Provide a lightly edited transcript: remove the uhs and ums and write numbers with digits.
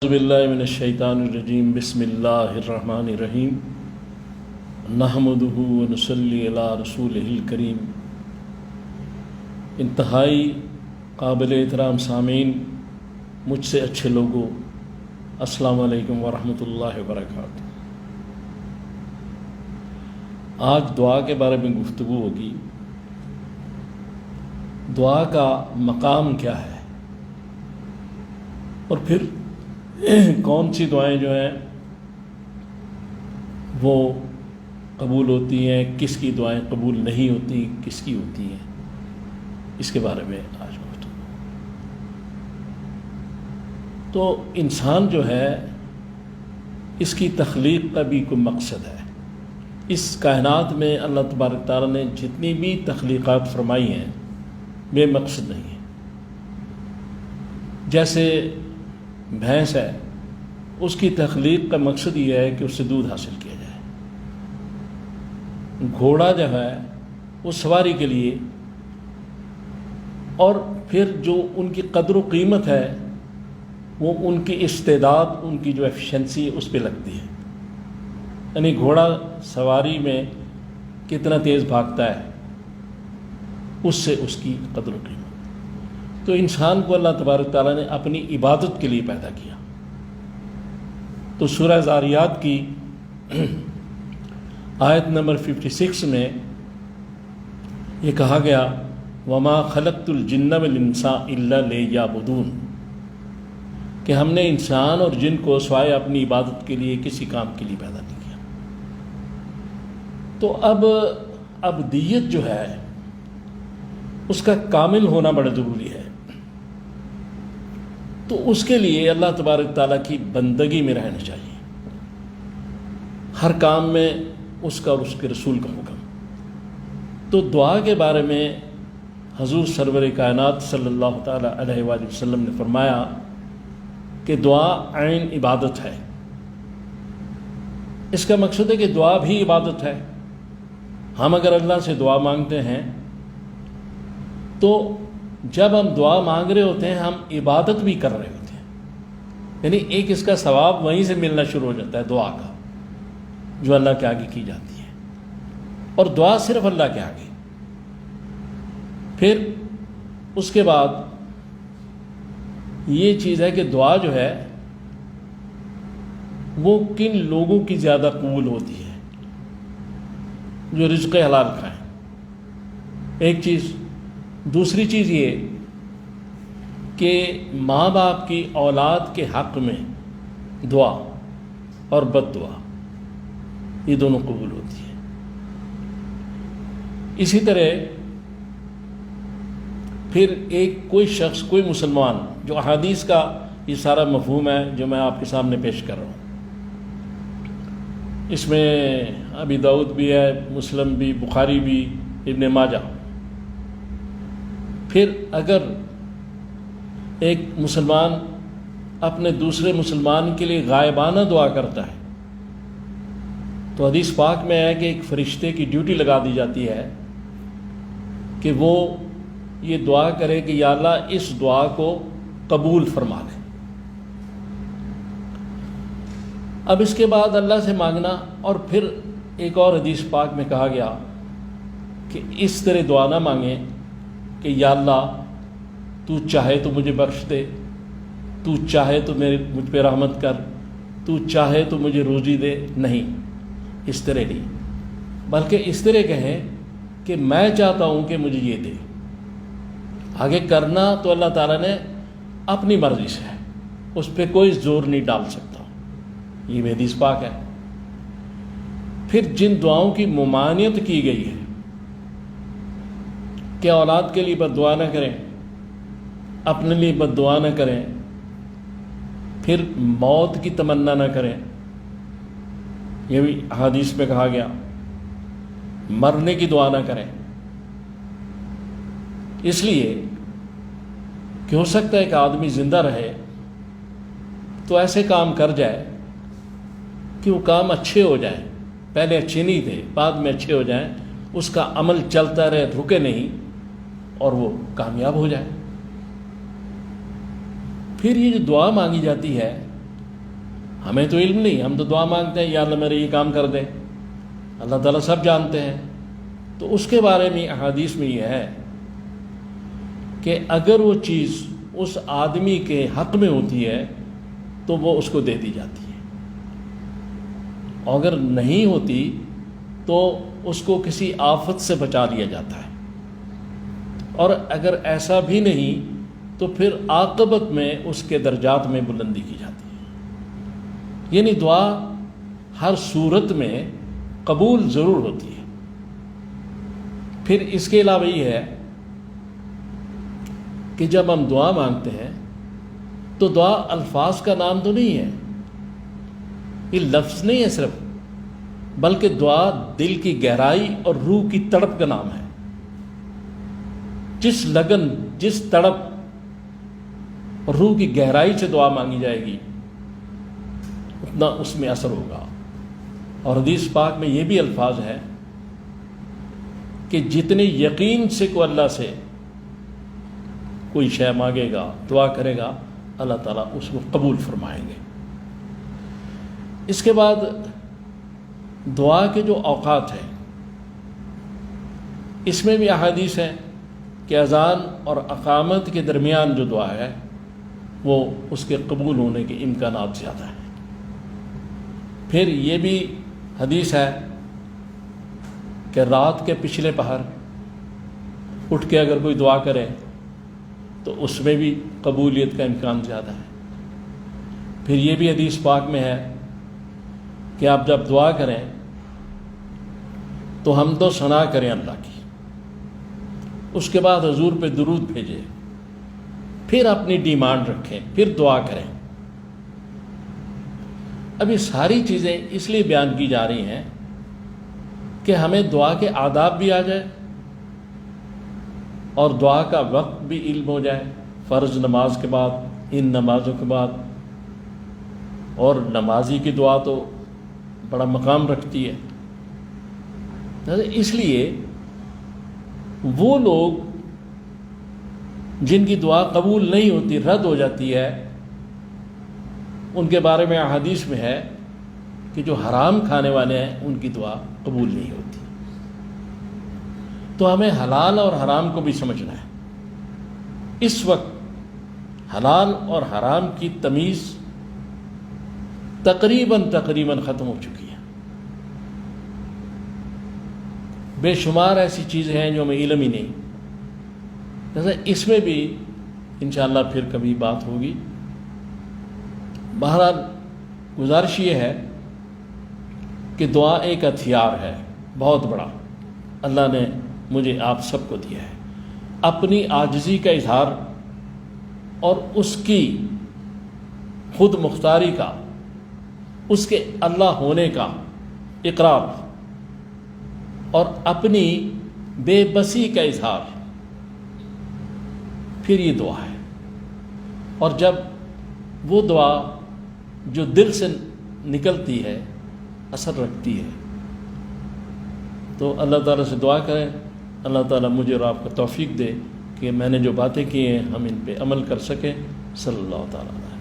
اعوذ باللہ من الشیطان الرجیم بسم اللہ الرحمن الرحیم نحمدہ ونصلی علی رسولہ الکریم۔ انتہائی قابل احترام سامعین، مجھ سے اچھے لوگوں، السلام علیکم ورحمۃ اللہ وبرکاتہ۔ آج دعا کے بارے میں گفتگو ہوگی۔ دعا کا مقام کیا ہے اور پھر کون سی دعائیں جو ہیں وہ قبول ہوتی ہیں، کس کی دعائیں قبول نہیں ہوتی، کس کی ہوتی ہیں، اس کے بارے میں آج گفتگو۔ تو انسان جو ہے، اس کی تخلیق کا بھی کوئی مقصد ہے۔ اس کائنات میں اللہ تبارک تعالیٰ نے جتنی بھی تخلیقات فرمائی ہیں بے مقصد نہیں ہے۔ جیسے بھینس ہے، اس کی تخلیق کا مقصد یہ ہے کہ اس سے دودھ حاصل کیا جائے۔ گھوڑا جو ہے وہ سواری کے لیے، اور پھر جو ان کی قدر و قیمت ہے وہ ان کی استعداد، ان کی جو ایفیشنسی ہے اس پہ لگتی ہے۔ یعنی گھوڑا سواری میں کتنا تیز بھاگتا ہے، اس سے اس کی قدر و قیمت۔ تو انسان کو اللہ تبارک تعالیٰ نے اپنی عبادت کے لیے پیدا کیا۔ تو سورہ ذاریات کی آیت نمبر 56 میں یہ کہا گیا، وَمَا خَلَقْتُ الْجِنَّ وَالْإِنسَ إِلَّا لِيَعْبُدُونِ، کہ ہم نے انسان اور جن کو سوائے اپنی عبادت کے لیے کسی کام کے لیے پیدا نہیں کیا۔ تو اب ابدیت جو ہے اس کا کامل ہونا بڑا ضروری ہے۔ تو اس کے لیے اللہ تبارک تعالیٰ کی بندگی میں رہنا چاہیے، ہر کام میں اس کا اور اس کے رسول کا حکم۔ تو دعا کے بارے میں حضور سرور کائنات صلی اللہ تعالیٰ علیہ وآلہ وسلم نے فرمایا کہ دعا عین عبادت ہے۔ اس کا مقصد ہے کہ دعا بھی عبادت ہے۔ ہم اگر اللہ سے دعا مانگتے ہیں تو جب ہم دعا مانگ رہے ہوتے ہیں ہم عبادت بھی کر رہے ہوتے ہیں، یعنی ایک اس کا ثواب وہیں سے ملنا شروع ہو جاتا ہے دعا کا، جو اللہ کے آگے کی جاتی ہے۔ اور دعا صرف اللہ کے آگے۔ پھر اس کے بعد یہ چیز ہے کہ دعا جو ہے وہ کن لوگوں کی زیادہ قبول ہوتی ہے، جو رزق حلال کھائیں، ایک چیز۔ دوسری چیز یہ کہ ماں باپ کی اولاد کے حق میں دعا اور بد دعا یہ دونوں قبول ہوتی ہے۔ اسی طرح پھر ایک کوئی شخص، کوئی مسلمان، جو احادیث کا یہ سارا مفہوم ہے جو میں آپ کے سامنے پیش کر رہا ہوں، اس میں ابی داؤد بھی ہے، مسلم بھی، بخاری بھی، ابن ماجہ۔ پھر اگر ایک مسلمان اپنے دوسرے مسلمان کے لیے غائبانہ دعا کرتا ہے تو حدیث پاک میں ہے کہ ایک فرشتے کی ڈیوٹی لگا دی جاتی ہے کہ وہ یہ دعا کرے کہ یا اللہ اس دعا کو قبول فرما لے۔ اب اس کے بعد اللہ سے مانگنا، اور پھر ایک اور حدیث پاک میں کہا گیا کہ اس طرح دعا نہ مانگیں کہ یا اللہ تو چاہے تو مجھے بخش دے، تو چاہے تو مجھ پہ رحمت کر، تو چاہے تو مجھے روزی دے۔ نہیں، اس طرح نہیں، بلکہ اس طرح کہیں کہ میں چاہتا ہوں کہ مجھے یہ دے۔ آگے کرنا تو اللہ تعالیٰ نے اپنی مرضی سے ہے، اس پہ کوئی زور نہیں ڈال سکتا، یہ حدیث پاک ہے۔ پھر جن دعاؤں کی ممانعت کی گئی ہے کہ اولاد کے لیے بد دعا نہ کریں، اپنے لیے بد دعا نہ کریں، پھر موت کی تمنا نہ کریں، یہ بھی حدیث میں کہا گیا، مرنے کی دعا نہ کریں، اس لیے کہ ہو سکتا ہے کہ آدمی زندہ رہے تو ایسے کام کر جائے کہ وہ کام اچھے ہو جائیں، پہلے اچھے نہیں تھے بعد میں اچھے ہو جائیں، اس کا عمل چلتا رہے، رکے نہیں، اور وہ کامیاب ہو جائے۔ پھر یہ جو دعا مانگی جاتی ہے ہمیں تو علم نہیں، ہم تو دعا مانگتے ہیں یا اللہ میرے یہ کام کر دے، اللہ تعالیٰ سب جانتے ہیں۔ تو اس کے بارے میں احادیث میں یہ ہے کہ اگر وہ چیز اس آدمی کے حق میں ہوتی ہے تو وہ اس کو دے دی جاتی ہے، اور اگر نہیں ہوتی تو اس کو کسی آفت سے بچا لیا جاتا ہے، اور اگر ایسا بھی نہیں تو پھر عاقبت میں اس کے درجات میں بلندی کی جاتی ہے۔ یعنی دعا ہر صورت میں قبول ضرور ہوتی ہے۔ پھر اس کے علاوہ یہ ہے کہ جب ہم دعا مانگتے ہیں تو دعا الفاظ کا نام تو نہیں ہے، یہ لفظ نہیں ہے صرف، بلکہ دعا دل کی گہرائی اور روح کی تڑپ کا نام ہے۔ جس لگن، جس تڑپ اور روح کی گہرائی سے دعا مانگی جائے گی اتنا اس میں اثر ہوگا۔ اور حدیث پاک میں یہ بھی الفاظ ہے کہ جتنے یقین سے کو اللہ سے کوئی شے مانگے گا، دعا کرے گا، اللہ تعالیٰ اس کو قبول فرمائیں گے۔ اس کے بعد دعا کے جو اوقات ہیں اس میں بھی احادیث ہیں کہ اذان اور اقامت کے درمیان جو دعا ہے وہ اس کے قبول ہونے کے امکانات زیادہ ہیں۔ پھر یہ بھی حدیث ہے کہ رات کے پچھلے پہر اٹھ کے اگر کوئی دعا کرے تو اس میں بھی قبولیت کا امکان زیادہ ہے۔ پھر یہ بھی حدیث پاک میں ہے کہ آپ جب دعا کریں تو حمد و ثنا کریں اللہ کی، اس کے بعد حضور پہ درود بھیجیں، پھر اپنی ڈیمانڈ رکھیں، پھر دعا کریں۔ اب یہ ساری چیزیں اس لیے بیان کی جا رہی ہیں کہ ہمیں دعا کے آداب بھی آ جائے اور دعا کا وقت بھی علم ہو جائے، فرض نماز کے بعد، ان نمازوں کے بعد، اور نمازی کی دعا تو بڑا مقام رکھتی ہے۔ اس لیے وہ لوگ جن کی دعا قبول نہیں ہوتی، رد ہو جاتی ہے، ان کے بارے میں احادیث میں ہے کہ جو حرام کھانے والے ہیں ان کی دعا قبول نہیں ہوتی۔ تو ہمیں حلال اور حرام کو بھی سمجھنا ہے۔ اس وقت حلال اور حرام کی تمیز تقریباً ختم ہو چکی ہے۔ بے شمار ایسی چیزیں ہیں جو ہمیں علم ہی نہیں، جیسے اس میں بھی انشاءاللہ پھر کبھی بات ہوگی۔ بہرحال گزارش یہ ہے کہ دعا ایک ہتھیار ہے بہت بڑا، اللہ نے مجھے آپ سب کو دیا ہے۔ اپنی عاجزی کا اظہار اور اس کی خود مختاری کا، اس کے اللہ ہونے کا اقرار، اور اپنی بے بسی کا اظہار، پھر یہ دعا ہے۔ اور جب وہ دعا جو دل سے نکلتی ہے اثر رکھتی ہے، تو اللہ تعالیٰ سے دعا کریں اللہ تعالیٰ مجھے اور آپ کو توفیق دے کہ میں نے جو باتیں کی ہیں ہم ان پہ عمل کر سکیں۔ صلی اللہ تعالیٰ علیہ